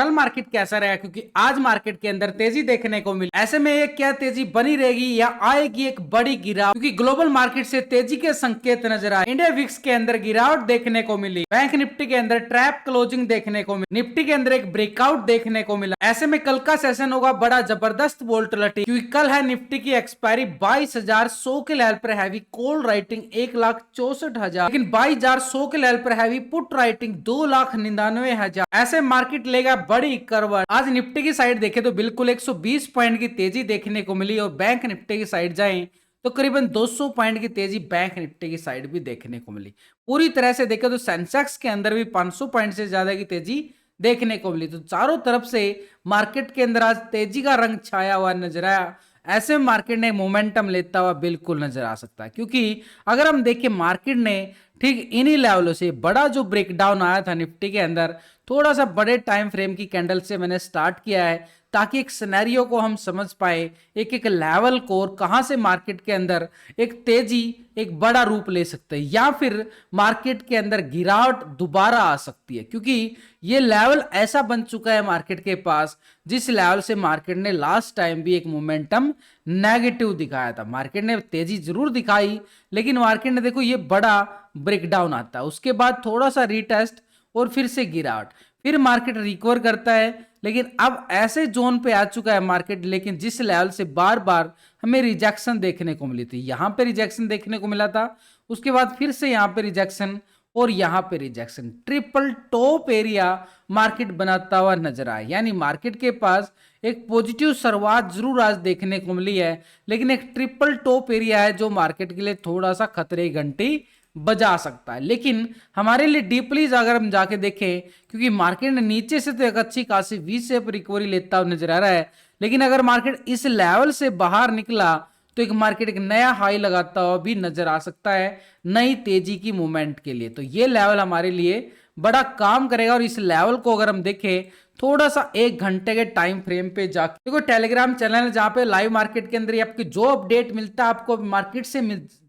कल मार्केट कैसा रहेगा, क्योंकि आज मार्केट के अंदर तेजी देखने को मिली। ऐसे में ये क्या तेजी बनी रहेगी या आएगी एक बड़ी गिरावट, क्योंकि ग्लोबल मार्केट से तेजी के संकेत नजर आए। इंडिया विक्स के अंदर गिरावट देखने को मिली, बैंक निफ्टी के अंदर ट्रैप क्लोजिंग देखने को मिली, निफ्टी के अंदर एक ब्रेकआउट देखने को मिला। ऐसे में कल का सेशन होगा बड़ा जबरदस्त वोलेटिलिटी, क्योंकि कल है निफ्टी की एक्सपायरी 22,100 के लेवल पर हैवी कॉल राइटिंग 1,64,000, लेकिन 22,100 के लेवल पर हैवी पुट राइटिंग 2,99,000। ऐसे मार्केट लेगा बड़ी करवट। आज निफ्टी की साइड देखें तो बिल्कुल 120 पॉइंट की तेजी देखने को मिली, और बैंक निफ्टी की साइड जाएं तो करीबन 200 पॉइंट की तेजी बैंक निफ्टी की साइड भी देखने को मिली। पूरी तरह से देखें तो सेंसेक्स के अंदर भी 500 पॉइंट से ज्यादा की तेजी देखने को मिली। तो चारों तरफ से मार्केट के अंदर आज तेजी का रंग छाया हुआ नजर आया। ऐसे में मार्केट ने मोमेंटम लेता हुआ बिल्कुल नजर आ सकता है, क्योंकि अगर हम देखें मार्केट ने ठीक इन्हीं लेवलों से बड़ा जो ब्रेकडाउन आया था निफ्टी के अंदर, थोड़ा सा बड़े टाइम फ्रेम की कैंडल से मैंने स्टार्ट किया है ताकि एक सिनेरियो को हम समझ पाए, एक एक लेवल को, और कहां से मार्केट के अंदर एक तेजी एक बड़ा रूप ले सकते हैं या फिर मार्केट के अंदर गिरावट दोबारा आ सकती है। क्योंकि ये लेवल ऐसा बन चुका है मार्केट के पास जिस लेवल से मार्केट ने लास्ट टाइम भी एक मोमेंटम नेगेटिव दिखाया था। मार्केट ने तेजी जरूर दिखाई, लेकिन मार्केट ने देखो ये बड़ा ब्रेकडाउन आता है, उसके बाद थोड़ा सा रीटेस्ट और फिर से गिरावट, फिर मार्केट रिकवर करता है। लेकिन अब ऐसे जोन पे आ चुका है मार्केट, लेकिन जिस लेवल से बार बार हमें रिजेक्शन देखने को मिली थी, यहां पे रिजेक्शन देखने को मिला था, उसके बाद फिर से यहां पे रिजेक्शन और यहां पे rejection, triple top area market बनाता हुआ नजर आया। यानी मार्केट के पास एक पॉजिटिव शुरुआत जरूर आज देखने को मिली है, लेकिन एक ट्रिपल टॉप एरिया है जो मार्केट के लिए थोड़ा सा खतरे की घंटी बजा सकता है। लेकिन हमारे लिए डीपली अगर हम जाके देखें, क्योंकि मार्केट ने नीचे से तो एक अच्छी खासी वी शेप रिकवरी लेता हुआ नजर आ रहा है, लेकिन अगर मार्केट इस लेवल से बाहर निकला तो एक मार्केट एक नया हाई लगाता हुआ भी नजर आ सकता है नई तेजी की मूवमेंट के लिए। तो ये लेवल हमारे लिए बड़ा काम करेगा, और इस लेवल को अगर हम देखें थोड़ा सा 1 घंटे के टाइम फ्रेम पे जाके देखो, टेलीग्राम चैनल जहां पे लाइव मार्केट के अंदर आपकी जो अपडेट मिलता है, आपको मार्केट से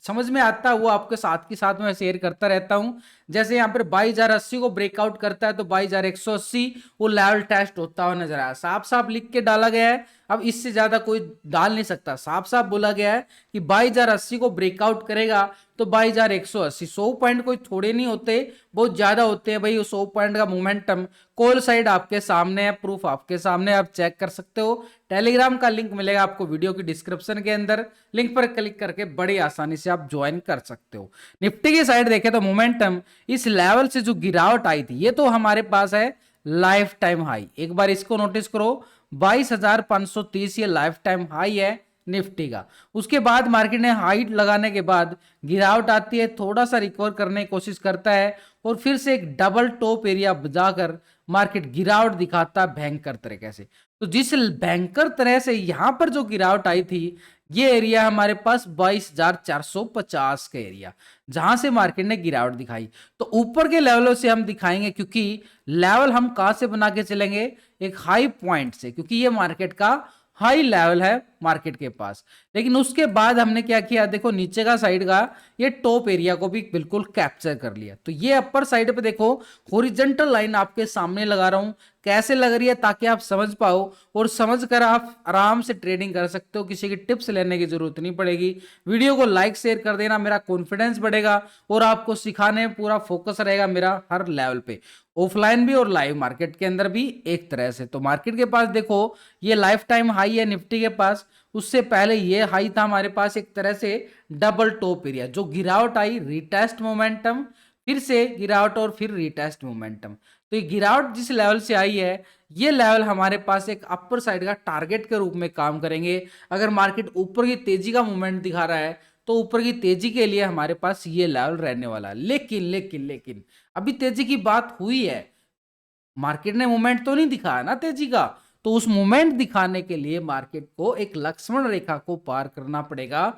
समझ में आता है, वो आपके साथ के साथ मैं शेयर करता रहता हूं। जैसे यहाँ पर 22,080 को ब्रेकआउट करता है तो 22,180 वो लेवल टेस्ट होता हुआ नजर आया। साफ साफ लिख के डाला गया है, अब इससे ज्यादा कोई डाल नहीं सकता। साफ साफ बोला गया है कि 22,080 को ब्रेकआउट करेगा तो 22,180, 100 पॉइंट कोई थोड़े नहीं होते, बहुत ज्यादा होते हैं भाई। 100 पॉइंट का मोमेंटम कॉल साइड आपके सामने है, प्रूफ आपके सामने, आप चेक कर सकते हो। टेलीग्राम का लिंक मिलेगा आपको वीडियो की डिस्क्रिप्शन के अंदर, लिंक पर क्लिक करके बड़ी आसानी से आप ज्वाइन कर सकते हो। निफ्टी की साइड देखें तो मोमेंटम इस लेवल से जो गिरावट आई थी, ये तो हमारे पास है लाइफ टाइम हाई। एक बार इसको नोटिस करो, 22,530 ये लाइफ टाइम हाई है निफ्टी का। उसके बाद मार्केट ने हाइट लगाने के बाद गिरावट आती है, थोड़ा सा रिकवर करने की कोशिश करता है, और फिर से एक डबल टॉप एरिया बजाकर मार्केट गिरावट दिखाता है भयंकर तरीके से। तो जिस भयंकर तरह से यहां पर जो गिरावट आई थी, ये एरिया हमारे पास 22,450 का एरिया, जहां से मार्केट ने गिरावट दिखाई। तो ऊपर के लेवलों से हम दिखाएंगे, क्योंकि लेवल हम कहां से बना के चलेंगे, एक हाई पॉइंट से, क्योंकि ये मार्केट का हाई लेवल है मार्केट के पास। लेकिन उसके बाद हमने क्या किया, देखो नीचे का साइड का ये टॉप एरिया को भी बिल्कुल कैप्चर कर लिया। तो ये अपर साइड पे देखो हॉरिजॉन्टल लाइन आपके सामने लगा रहा हूं, कैसे लग रही है ताकि आप समझ पाओ, और समझ कर आप आराम से ट्रेडिंग कर सकते हो। किसी की टिप्स लेने की जरूरत नहीं पड़ेगी। वीडियो को लाइक शेयर कर देना, मेरा कॉन्फिडेंस बढ़ेगा और आपको सिखाने में पूरा फोकस रहेगा मेरा हर लेवल पे, ऑफलाइन भी और लाइव मार्केट के अंदर भी एक तरह से। तो मार्केट के पास देखो ये लाइफ टाइम हाई है निफ्टी के पास, उससे पहले ये हाई था हमारे पास एक तरह से डबल टॉप एरिया। जो गिरावट आई, रिटेस्ट मोमेंटम, फिर से गिरावट और फिर रिटेस्ट मोमेंटम। तो ये गिरावट जिस लेवल से आई है, ये लेवल हमारे पास एक अपर साइड का टारगेट के रूप में काम करेंगे। अगर मार्केट ऊपर की तेजी का मूवमेंट दिखा रहा है तो ऊपर की तेजी के लिए हमारे पास ये लेवल रहने वाला है। लेकिन लेकिन लेकिन अभी तेजी की बात हुई है, मार्केट ने मूवमेंट तो नहीं दिखाया ना तेजी का, तो उस मूवमेंट दिखाने के लिए मार्केट को एक लक्ष्मण रेखा को पार करना पड़ेगा,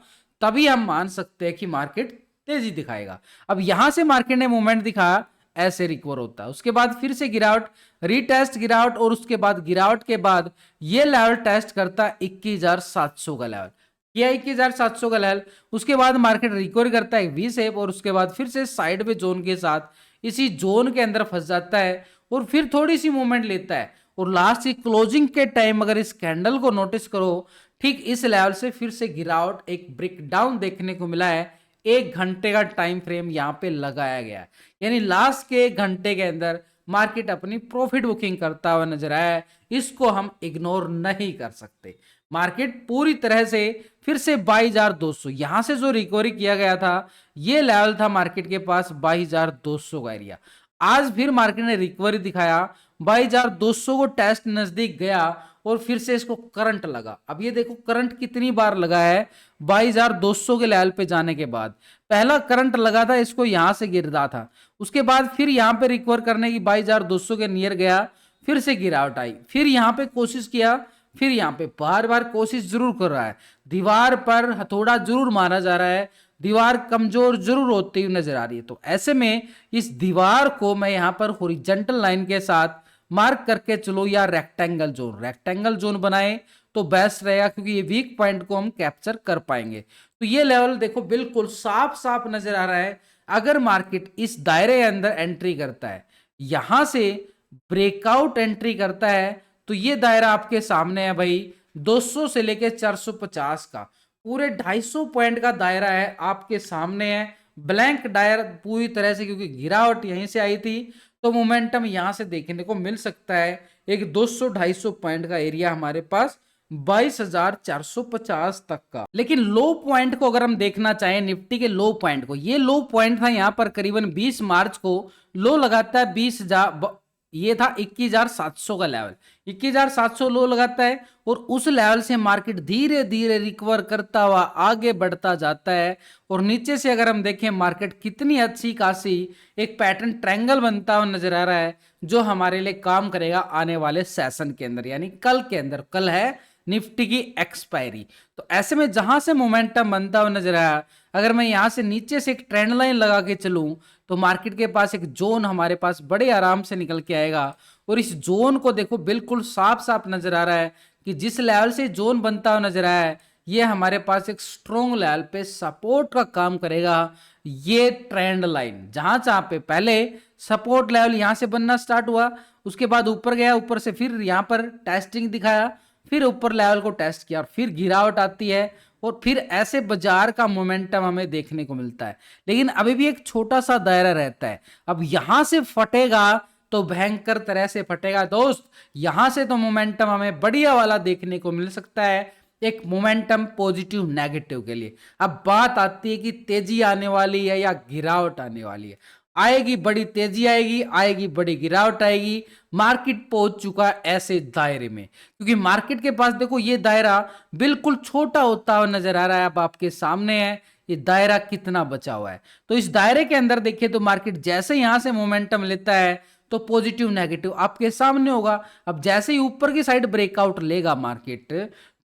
तभी हम मान सकते हैं कि मार्केट तेजी दिखाएगा। अब यहां से मार्केट ने मूवमेंट दिखाया, ऐसे रिकवर होता है, उसके बाद फिर से गिरावट, रीटेस्ट गिरावट, और उसके बाद गिरावट के बाद ये लेवल टेस्ट करता है 21,700 का लेवल, किया 21,700 का लेवल। उसके बाद मार्केट रिकवर करता है वी शेप, और उसके बाद फिर से साइड पे जोन के साथ इसी जोन के अंदर फंस जाता है, और फिर थोड़ी सी मूवमेंट लेता है, और लास्ट की क्लोजिंग के टाइम अगर इस कैंडल को नोटिस करो, ठीक इस लेवल से फिर से गिरावट, एक ब्रेकडाउन देखने को मिला है। 1 घंटे का टाइम फ्रेम यहाँ पे लगाया गया है, यानी लास्ट के 1 घंटे के अंदर मार्केट अपनी प्रॉफिट बुकिंग करता हुआ नजर आया है। इसको हम इग्नोर नहीं कर सकते। मार्केट पूरी तरह से फिर से 22,200 यहां से जो रिकवरी किया गया था, ये लेवल था मार्केट के पास 22,200 का एरिया। आज फिर मार्केट ने रिकवरी दिखाया, 22,200 को टेस्ट नजदीक गया और फिर से इसको करंट लगा। अब ये देखो करंट कितनी बार लगा है 22,200 के लेवल पे जाने के बाद। पहला करंट लगा था, इसको यहां से गिरता था, उसके बाद फिर यहां पे रिकवर करने की 22,200 के नियर गया, फिर से गिरावट आई, फिर यहां पे कोशिश किया, फिर यहां पे बार बार कोशिश जरूर कर रहा है, दीवार पर हथौड़ा जरूर मारा जा रहा है, दीवार कमजोर जरूर होती हुई नजर आ रही है। तो ऐसे में इस दीवार को मैं यहां पर हॉरिजॉन्टल लाइन के साथ मार्क करके चलो, या रेक्टेंगल जोन बनाए तो बेस्ट रहेगा, क्योंकि ये वीक पॉइंट को हम कैप्चर कर पाएंगे। तो ये लेवल देखो बिल्कुल साफ साफ नजर आ रहा है। अगर मार्केट इस दायरे के अंदर एंट्री करता है, यहां से ब्रेकआउट एंट्री करता है, तो ये दायरा आपके सामने है भाई, 200 से लेके 450 का पूरे 250 पॉइंट का दायरा है आपके सामने है। ब्लैंक दायरा पूरी तरह से, क्योंकि गिरावट यहीं से आई थी, तो मोमेंटम यहां से देखने को मिल सकता है। एक 200-250 पॉइंट का एरिया हमारे पास 22,450 तक का। लेकिन लो पॉइंट को अगर हम देखना चाहें, निफ्टी के लो पॉइंट को, ये लो पॉइंट था यहां पर करीबन 20 मार्च को लो लगाता है 20,000, ये था 21,700 का लेवल, 21,700 लो लगाता है, और उस लेवल से मार्केट धीरे धीरे रिकवर करता हुआ आगे बढ़ता जाता है। और नीचे से अगर हम देखें, मार्केट कितनी अच्छी खासी एक पैटर्न ट्रायंगल बनता हुआ नजर आ रहा है, जो हमारे लिए काम करेगा आने वाले सेशन के अंदर, यानी कल के अंदर। कल है निफ्टी की एक्सपायरी। तो ऐसे में जहां से मोमेंटम बनता हुआ नजर आया, अगर मैं यहां से नीचे से एक ट्रेंड लाइन लगा के चलूं, तो मार्केट के पास एक जोन हमारे पास बड़े आराम से निकल के आएगा। और इस जोन को देखो बिल्कुल साफ साफ नजर आ रहा है कि जिस लेवल से जोन बनता हुआ नजर आया है, ये हमारे पास एक स्ट्रॉन्ग लेवल पे सपोर्ट का काम करेगा। ये ट्रेंड लाइन जहां जहां पे पहले सपोर्ट लेवल यहां से बनना स्टार्ट हुआ, उसके बाद ऊपर गया, ऊपर से फिर यहां पर टेस्टिंग दिखाया, फिर ऊपर लेवल को टेस्ट किया, और फिर गिरावट आती है, और फिर ऐसे बाजार का मोमेंटम हमें देखने को मिलता है। लेकिन अभी भी एक छोटा सा दायरा रहता है। अब यहां से फटेगा तो भयंकर तरह से फटेगा दोस्त। यहां से तो मोमेंटम हमें बढ़िया वाला देखने को मिल सकता है, एक मोमेंटम पॉजिटिव नेगेटिव के लिए। अब बात आती है कि तेजी आने वाली है या गिरावट आने वाली है। आएगी बड़ी तेजी, आएगी बड़ी गिरावट आएगी। मार्केट पहुंच चुका है ऐसे दायरे में, क्योंकि मार्केट के पास देखो ये दायरा बिल्कुल छोटा होता हुआ नजर आ रहा है। अब आपके सामने है ये दायरा कितना बचा हुआ है। तो इस दायरे के अंदर देखिए तो मार्केट जैसे यहां से मोमेंटम लेता है, तो पॉजिटिव नेगेटिव आपके सामने होगा। अब जैसे ही ऊपर की साइड ब्रेकआउट लेगा मार्केट,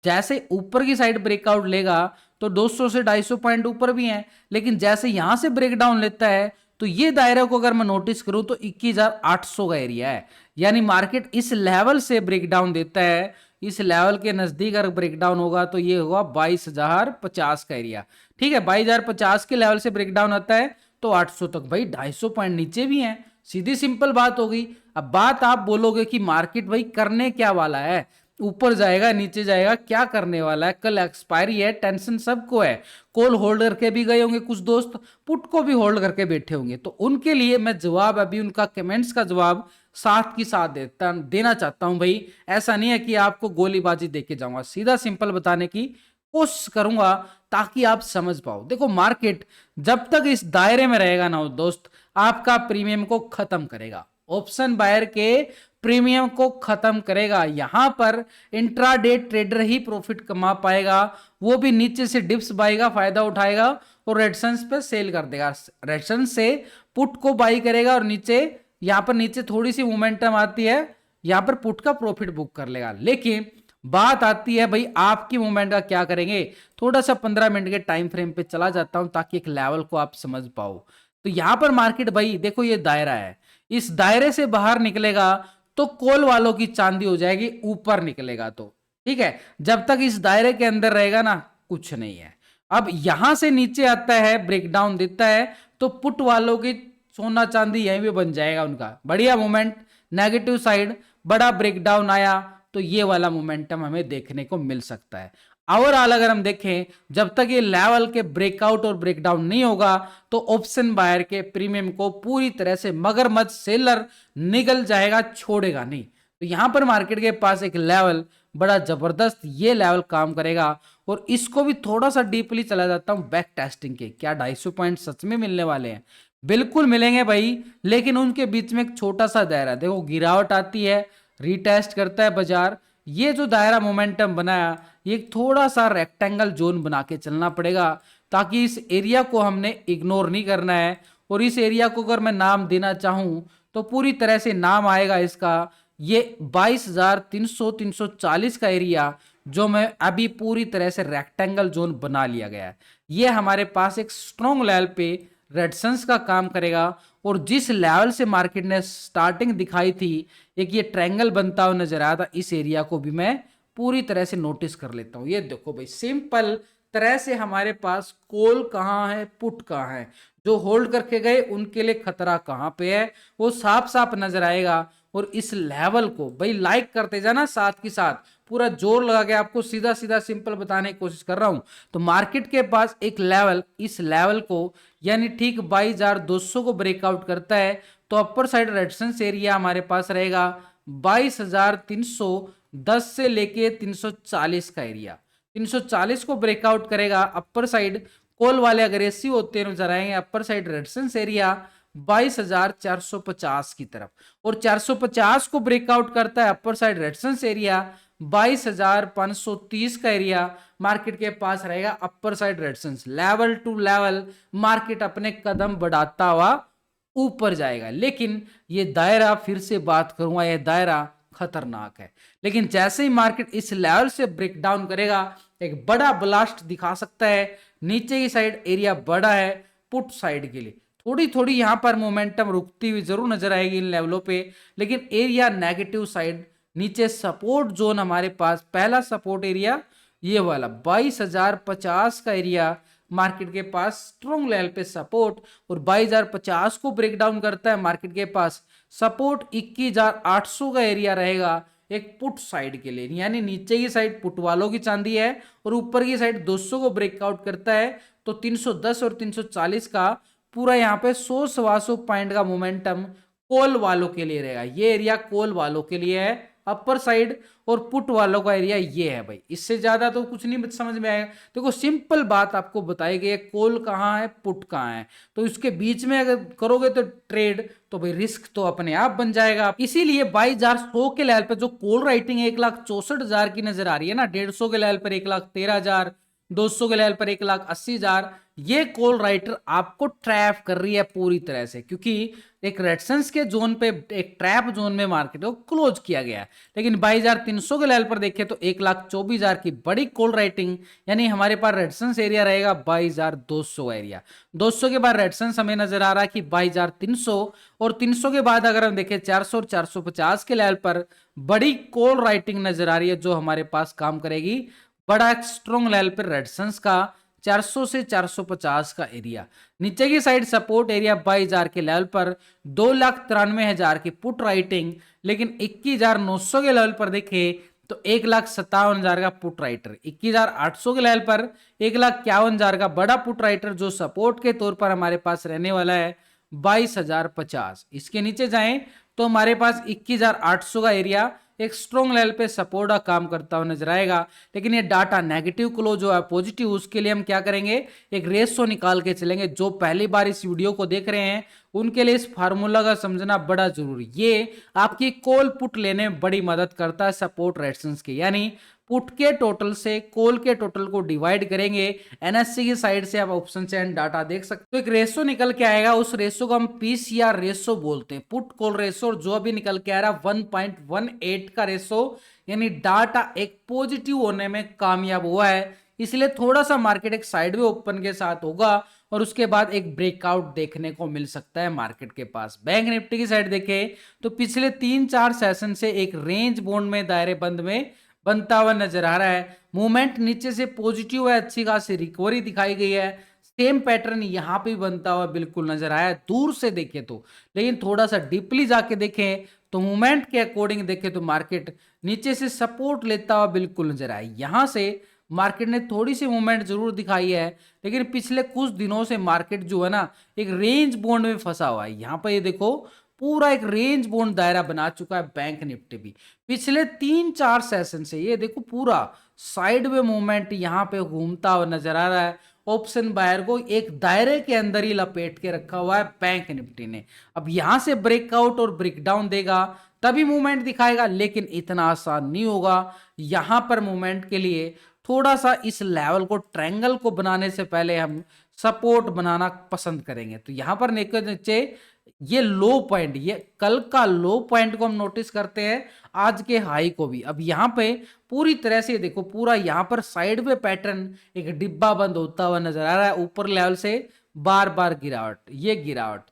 जैसे ऊपर की साइड ब्रेकआउट लेगा, तो 200 से 250 पॉइंट ऊपर भी है, लेकिन जैसे यहां से ब्रेकडाउन लेता है, तो ये दायरा को अगर मैं नोटिस करूं तो 21,800 का एरिया है। यानी मार्केट इस लेवल से ब्रेकडाउन देता है, इस लेवल के नजदीक अगर ब्रेकडाउन होगा तो ये होगा 22,050 का एरिया। ठीक है, 22,050 के लेवल से ब्रेकडाउन आता है तो 800 तक, भाई 250 पॉइंट नीचे भी है। सीधी सिंपल बात होगी। अब बात आप बोलोगे कि मार्केट भाई करने क्या वाला है, ऊपर जाएगा नीचे जाएगा, क्या करने वाला है, कल एक्सपायरी है, टेंशन सबको है। कॉल होल्ड करके भी गए होंगे कुछ दोस्त, पुट को भी होल्ड करके बैठे होंगे, तो उनके लिए मैं जवाब अभी उनका कमेंट्स का जवाब साथ की साथ देना चाहता हूं। भाई ऐसा नहीं है कि आपको गोलीबाजी देके जाऊंगा, सीधा सिंपल बताने की कोशिश करूंगा ताकि आप समझ पाओ। देखो मार्केट जब तक इस दायरे में रहेगा ना दोस्त, आपका प्रीमियम को खत्म करेगा, ऑप्शन बायर के प्रीमियम को खत्म करेगा। यहां पर इंट्राडे ट्रेडर ही प्रॉफिट कमा पाएगा, वो भी नीचे से डिप्स बाई का फायदा उठाएगा और रेडसन्स पे सेल कर देगा, रेडसन से पुट को बाई करेगा, और नीचे यहां पर नीचे थोड़ी सी मोमेंटम आती है, यहां पर पुट का प्रॉफिट बुक कर लेगा। लेकिन बात आती है भाई आपकी मूवमेंट का क्या करेंगे। थोड़ा सा 15 मिनट के टाइम फ्रेम पे चला जाता हूं ताकि एक लेवल को आप समझ पाओ। तो यहां पर मार्केट भाई देखो ये दायरा है, इस दायरे से बाहर निकलेगा तो कॉल वालों की चांदी हो जाएगी, ऊपर निकलेगा तो ठीक है। जब तक इस दायरे के अंदर रहेगा ना कुछ नहीं है। अब यहां से नीचे आता है, ब्रेकडाउन देता है, तो पुट वालों की सोना चांदी यहीं पे बन जाएगा उनका, बढ़िया मूवमेंट नेगेटिव साइड। बड़ा ब्रेकडाउन आया तो ये वाला मोमेंटम हमें देखने को मिल सकता है। ओवरऑल अगर हम देखें, जब तक ये लेवल के ब्रेकआउट और ब्रेकडाउन नहीं होगा तो ऑप्शन बायर के प्रीमियम को पूरी तरह से मगरमच्छ सेलर निगल जाएगा, छोड़ेगा नहीं। तो यहां पर मार्केट के पास एक लेवल बड़ा जबरदस्त ये लेवल काम करेगा और इसको भी थोड़ा सा डीपली चला जाता हूं बैक टेस्टिंग के। क्या 250 पॉइंट सच में मिलने वाले हैं? बिल्कुल मिलेंगे भाई, लेकिन उनके बीच में एक छोटा सा दायरा, देखो गिरावट आती है, रीटेस्ट करता है बाजार, ये जो दायरा मोमेंटम बनाया ये थोड़ा सा रेक्टेंगल जोन बना के चलना पड़ेगा, ताकि इस एरिया को हमने इग्नोर नहीं करना है। और इस एरिया को अगर मैं नाम देना चाहूं तो पूरी तरह से नाम आएगा इसका ये 22,300 340 का एरिया, जो मैं अभी पूरी तरह से रेक्टेंगल जोन बना लिया गया है। ये हमारे पास एक स्ट्रॉन्ग लेवल पे रेजिस्टेंस का काम करेगा। और जिस लेवल से मार्केट ने स्टार्टिंग दिखाई थी, एक ये ट्रायंगल बनता हुआ नजर आया था, इस एरिया को भी मैं पूरी तरह से नोटिस कर लेता हूं। ये देखो भाई, सिंपल तरह से हमारे पास कॉल कहां है, पुट कहां है, जो होल्ड करके गए उनके लिए खतरा कहां पे है वो साफ साफ नजर आएगा। और इस लेवल को भाई लाइक करते जाना, साथ के साथ पूरा जोर लगा के आपको सीधा सीधा सिंपल बताने की कोशिश कर रहा हूं। तो मार्केट के पास एक लेवल, इस लेवल को यानी ठीक 22,200 को ब्रेकआउट करता है तो अपर साइड रेजिस्टेंस एरिया हमारे पास रहेगा 22,310 से लेके 340 का एरिया। 340 को ब्रेकआउट करेगा अपर साइड, कॉल वाले अग्रेसिव होते नजर आएंगे, अपर साइड रेजिस्टेंस एरिया 22,450 की तरफ। और 450 को ब्रेकआउट करता है अपर साइड रेजिस्टेंस एरिया 22,530 का एरिया मार्केट के पास रहेगा upper side resistance. Level to level market अपने कदम बढ़ाता हुआ ऊपर जाएगा। लेकिन ये दायरा, फिर से बात करूंगा, ये दायरा खतरनाक है। लेकिन जैसे ही मार्केट इस लेवल से ब्रेक डाउन करेगा, एक बड़ा ब्लास्ट दिखा सकता है। नीचे की साइड एरिया बड़ा है पुट साइड के लिए, थोड़ी थोड़ी यहां पर मोमेंटम रुकती हुई जरूर नजर आएगी इन लेवलों पे, लेकिन एरिया नेगेटिव साइड। नीचे सपोर्ट जोन हमारे पास, पहला सपोर्ट एरिया ये वाला 22,050 का एरिया मार्केट के पास स्ट्रॉन्ग लेवल पे सपोर्ट। और 22,050 को ब्रेक डाउन करता है मार्केट के पास सपोर्ट 21,800 का एरिया रहेगा एक पुट साइड के लिए, यानी नीचे की साइड पुट वालों की चांदी है और ऊपर की साइड 200 को ब्रेकआउट करता है तो 310 और 340 का पूरा यहाँ पे 100-125 पॉइंट का मोमेंटम कॉल वालों के लिए रहेगा। ये एरिया कॉल वालों के लिए है अपर साइड, और पुट वालों का एरिया ये है भाई। इससे ज्यादा तो कुछ नहीं समझ में आएगा। देखो सिंपल बात आपको बताई गई है, कॉल कहाँ है, पुट कहाँ है, तो इसके बीच में अगर करोगे तो ट्रेड, तो भाई रिस्क तो अपने आप बन जाएगा। इसीलिए 22,100 के लेवल पर जो कॉल राइटिंग 1,64,000 की नजर आ रही है ना, 150 के लेवल पर 1,13,000, 200 के लेवल पर 1,80,000, ये कॉल राइटर आपको ट्रैप कर रही है पूरी तरह से, क्योंकि एक रेजिस्टेंस के जोन पे, एक ट्रैप जोन में मार्केट को क्लोज किया गया है। लेकिन 22,300 के लेवल पर देखें तो 1,24,000 की बड़ी कॉल राइटिंग, यानी हमारे पास रेजिस्टेंस एरिया रहेगा 22,200 का एरिया। 200 के बाद रेजिस्टेंस हमें नजर आ रहा है कि 22,300, और 300 के बाद अगर हम देखें 400 और 450 के लेवल पर बड़ी कॉल राइटिंग नजर आ रही है, जो हमारे पास काम करेगी बड़ा स्ट्रॉन्ग लेवल पर रेजिस्टेंस का 400 से 450 का एरिया। नीचे की साइड सपोर्ट एरिया 22,000 के लेवल पर 2,93,000 की पुट राइटिंग, लेकिन 21,900 के लेवल पर देखे तो 1,57,000 का पुट राइटर, 21,800 के लेवल पर 1,51,000 का बड़ा पुट राइटर, जो सपोर्ट के तौर पर हमारे पास रहने वाला है 22,050। इसके नीचे जाएं तो हमारे पास 21,800 का एरिया एक स्ट्रॉन्ग लेवल पे सपोर्ट का काम करता हुआ नजर आएगा। लेकिन ये डाटा नेगेटिव क्लोज जो है पॉजिटिव, उसके लिए हम क्या करेंगे, एक रेशो निकाल के चलेंगे। जो पहली बार इस वीडियो को देख रहे हैं उनके लिए इस फार्मूला का समझना बड़ा जरूरी, ये आपकी कॉल पुट लेने में बड़ी मदद करता है सपोर्ट रेजिस्टेंस के। यानी पुट के टोटल से कॉल के टोटल को डिवाइड करेंगे, एनएससी की साइड से आप ऑप्शन से डाटा देख सकते हो, तो एक रेशो निकल के आएगा। उस रेशो को हम पीसीआर रेशो बोलते हैं, पुट कॉल रेशो। और जो अभी निकल के आ रहा 1.18 का रेशो, यानी डाटा एक पॉजिटिव होने में कामयाब हुआ है। इसलिए थोड़ा सा मार्केट एक साइडवे ओपन के साथ होगा और उसके बाद एक ब्रेकआउट देखने को मिल सकता है मार्केट के पास। बैंक निफ्टी की साइड देखें तो पिछले 3-4 सेशन से एक रेंज बॉन्ड में दायरे बंद में बनता हुआ नजर आ रहा है। मूवमेंट नीचे से पॉजिटिव है, अच्छी खासी रिकवरी दिखाई गई है। सेम पैटर्न यहां पे बनता हुआ बिल्कुल नजर आया दूर से देखें तो, लेकिन थोड़ा सा डीपली जाके देखें तो मूवमेंट के अकॉर्डिंग देखें तो मार्केट नीचे से सपोर्ट लेता हुआ बिल्कुल नजर आए। यहां से मार्केट ने थोड़ी सी मूवमेंट जरूर दिखाई है, लेकिन पिछले कुछ दिनों से मार्केट जो है ना एक रेंज बोन्ड में फंसा हुआ है। यहाँ पर ये देखो पूरा एक रेंज बोन्ड दायरा बना चुका है बैंक निफ्टी भी। पिछले 3-4 सेशन से ये देखो पूरा साइड में मूवमेंट यहाँ पे घूमता हुआ नजर आ रहा है। ऑप्शन बायर को एक दायरे के अंदर ही लपेट के रखा हुआ है बैंक निफ्टी ने। अब यहां से ब्रेकआउट और ब्रेकडाउन देगा तभी मूवमेंट दिखाएगा, लेकिन इतना आसान नहीं होगा। यहां पर मूवमेंट के लिए थोड़ा सा इस लेवल को ट्रायंगल को बनाने से पहले हम सपोर्ट बनाना पसंद करेंगे। तो यहां पर नीचे ये लो पॉइंट, ये कल का लो पॉइंट को हम नोटिस करते हैं, आज के हाई को भी। अब यहां पे पूरी तरह से देखो पूरा यहां पर साइड पे पैटर्न एक डिब्बा बंद होता हुआ नजर आ रहा है। ऊपर लेवल से बार बार गिरावट, ये गिरावट,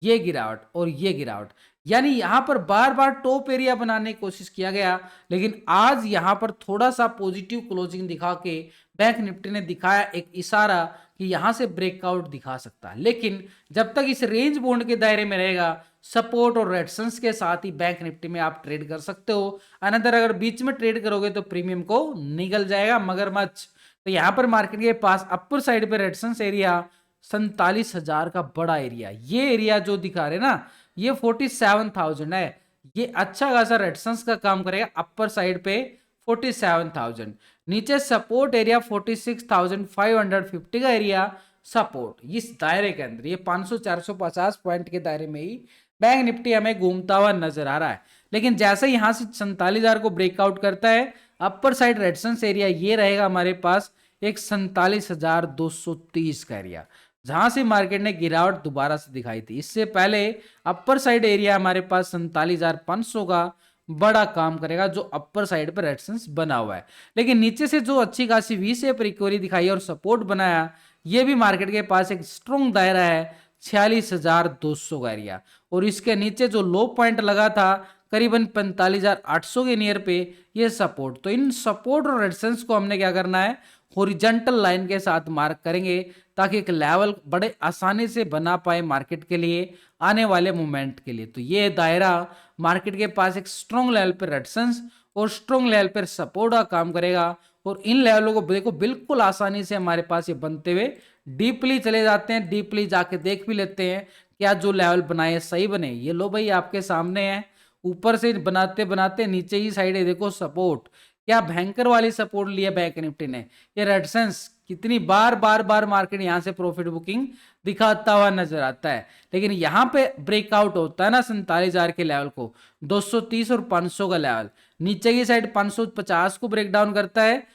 ये गिरावट और ये गिरावट, यानी यहां पर बार बार टॉप एरिया बनाने की कोशिश किया गया, लेकिन आज यहां पर थोड़ा सा पॉजिटिव क्लोजिंग दिखा के बैंक निफ्टी ने दिखाया एक इशारा कि यहां से ब्रेकआउट दिखा सकता है। लेकिन जब तक इस रेंज बोन्ड के दायरे में रहेगा, सपोर्ट और रेजिस्टेंस के साथ ही बैंक निफ्टी में आप ट्रेड कर सकते हो। अनदर अगर बीच में ट्रेड करोगे तो प्रीमियम को निगल जाएगा मगरमच्छ। तो यहां पर मार्केट के पास अपर साइड पे रेजिस्टेंस एरिया 47,000 का बड़ा एरिया, ये एरिया जो दिखा रहे ना ये 47,000 है। ये अच्छा खासा रेजिस्टेंस का काम करेगा अपर साइड पे 47,000। नीचे सपोर्ट एरिया 46,550 का एरिया सपोर्ट। इस दायरे के अंदर ये 500-450 पॉइंट के दायरे में ही बैंक निफ्टी हमें घूमता हुआ नजर आ रहा है। लेकिन जैसे यहां से 47,000 को ब्रेकआउट करता है, अपर साइड रेजिस्टेंस एरिया ये रहेगा हमारे पास एक 47,230 का एरिया, जहां से मार्केट ने गिरावट दोबारा से दिखाई थी। इससे पहले अपर साइड एरिया हमारे पास 47,500 का बड़ा काम करेगा, जो अपर साइड पर रेजिस्टेंस बना हुआ है। लेकिन नीचे से जो अच्छी खासी वी शेप रिकवरी दिखाई और सपोर्ट बनाया, ये भी मार्केट के पास एक स्ट्रॉन्ग दायरा है 46,200 का एरिया। और इसके नीचे जो लो पॉइंट लगा था करीबन 45,800 के नियर पे, ये सपोर्ट। तो इन सपोर्ट और रेजिस्टेंस को हमने क्या करना है, हॉरिजॉन्टल लाइन के साथ मार्क करेंगे, ताकि एक लेवल बड़े आसानी से बना पाए मार्केट के लिए आने वाले मूवमेंट के लिए। तो ये दायरा मार्केट के पास एक स्ट्रॉन्ग लेवल पर रेजिस्टेंस और स्ट्रॉन्ग लेवल पर सपोर्ट का काम करेगा। और इन लेवलों को देखो बिल्कुल आसानी से हमारे पास ये बनते हुए डीपली चले जाते हैं। डीपली जाके देख भी लेते हैं क्या जो लेवल बनाए सही बने। ये लो भाई आपके सामने है, ऊपर से बनाते बनाते नीचे ही साइड है देखो सपोर्ट, क्या भयंकर वाली सपोर्ट लिया बैंक निफ्टी ने। ये रेजिस्टेंस कितनी बार बार बार मार्केट यहां से प्रॉफिट बुकिंग दिखाता हुआ नजर आता है। लेकिन यहां पे ब्रेकआउट होता है ना 47,000 के लेवल को, 230 और 500 का लेवल, नीचे की साइड 550 को ब्रेक डाउन करता है,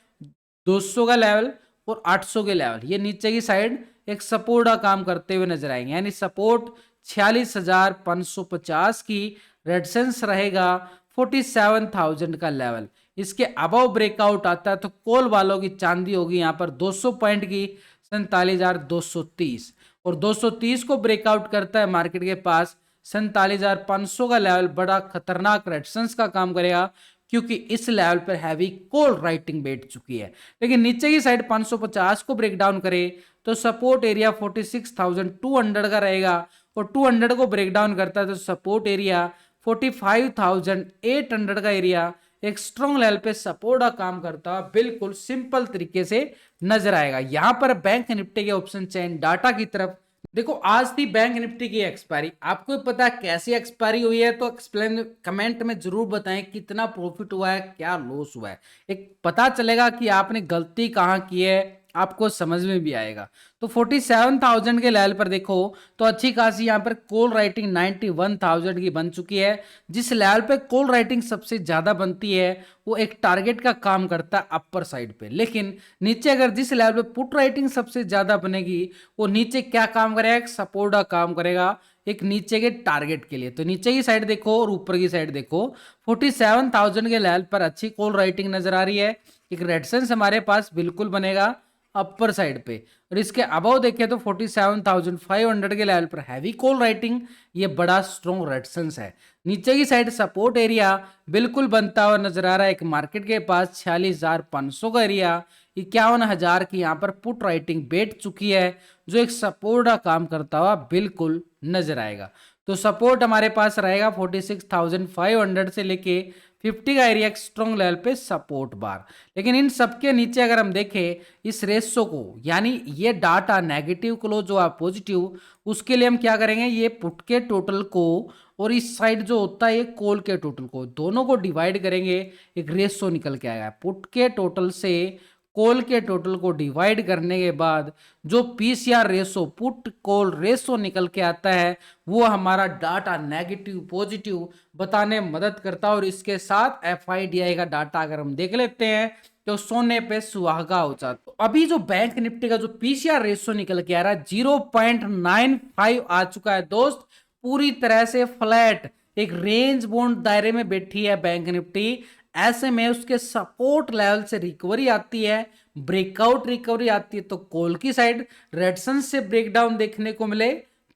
200 का लेवल और 800 के लेवल, ये नीचे की साइड एक सपोर्ट का काम करते हुए नजर आएंगे। यानी सपोर्ट 46,550 की, रेजिस्टेंस रहेगा 47,000 का लेवल। इसके अबव ब्रेकआउट आता है तो कॉल वालों की चांदी होगी यहाँ पर 200 पॉइंट की 47,230, और 230 को ब्रेकआउट करता है मार्केट के पास 47,500 का लेवल, बड़ा खतरनाक रेजिस्टेंस का काम करेगा, क्योंकि इस लेवल पर हैवी कॉल राइटिंग बैठ चुकी है। लेकिन नीचे की साइड 550 को ब्रेक डाउन करे तो सपोर्ट एरिया 46,200 का रहेगा, और 200 को ब्रेक डाउन करता है तो सपोर्ट एरिया 45,800 का एरिया एक स्ट्रॉन्ग लेवल पे सपोर्ट का काम करता है। बिल्कुल सिंपल तरीके से नजर आएगा। यहां पर बैंक निफ्टी के ऑप्शन चेन डाटा की तरफ देखो, आज थी बैंक निफ्टी की एक्सपायरी। आपको पता है कैसी एक्सपायरी हुई है, तो एक्सप्लेन कमेंट में जरूर बताएं कितना प्रॉफिट हुआ है, क्या लॉस हुआ है। एक पता चलेगा कि आपने गलती कहां की है, आपको समझ में भी आएगा। तो 47,000 के लेवल पर देखो तो अच्छी खासी यहाँ पर कॉल राइटिंग 91,000 की बन चुकी है। जिस लेवल पे कॉल राइटिंग सबसे ज्यादा बनती है वो एक टारगेट का काम करता है अपर साइड पे। लेकिन नीचे अगर जिस लेवल पे पुट राइटिंग सबसे ज्यादा बनेगी वो नीचे क्या काम करेगा, एक सपोर्ट का काम करेगा एक नीचे के टारगेट के लिए। तो नीचे की साइड देखो और ऊपर की साइड देखो, 47,000 के लेवल पर अच्छी कॉल राइटिंग नजर आ रही है। एक रेजिस्टेंस हमारे पास बिल्कुल बनेगा अपर साइड पे, और इसके अबव देखें तो 47,500 के लेवल पर हैवी कॉल राइटिंग, ये बड़ा स्ट्रॉन्ग रेजिस्टेंस है। नीचे की साइड सपोर्ट एरिया बिल्कुल बनता हुआ नजर आ रहा है। एक मार्केट के पास 46,500 का एरिया, 51,000 की यहाँ पर पुट राइटिंग बैठ चुकी है, जो एक सपोर्ट का काम करता हुआ बिल्कुल नजर आएगा। तो सपोर्ट हमारे पास रहेगा 46,500 से लेके 50 का एरिया स्ट्रॉन्ग लेवल पे सपोर्ट बार। लेकिन इन सबके नीचे अगर हम देखें इस रेशो को, यानी ये डाटा नेगेटिव क्लोज हुआ पॉजिटिव, उसके लिए हम क्या करेंगे, ये पुट के टोटल को और इस साइड जो होता है ये कॉल के टोटल को, दोनों को डिवाइड करेंगे, एक रेशो निकल के आएगा। पुट के टोटल से कॉल के टोटल को डिवाइड करने के बाद जो PCR ratio, put call ratio निकल के आता है, वो हमारा डाटा नेगेटिव पॉजिटिव बताने में मदद करता है। और इसके साथ एफआईडीआई का डाटा अगर हम देख लेते हैं तो सोने पे सुहागा हो जाता। तो अभी जो बैंक निफ्टी का जो पीसीआर रेशो निकल के आ रहा है 0.95 आ चुका है दोस्त, पूरी तरह से फ्लैट एक रेंज बाउंड दायरे में बैठी है बैंक निफ्टी। ऐसे में उसके सपोर्ट लेवल से रिकवरी आती है, ब्रेकआउट रिकवरी आती है, तो कॉल की साइड रेजिस्टेंस से ब्रेकडाउन देखने को मिले,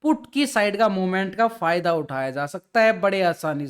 पुट की साइड का मूवमेंट का फायदा उठाया जा सकता है बड़े आसानी से।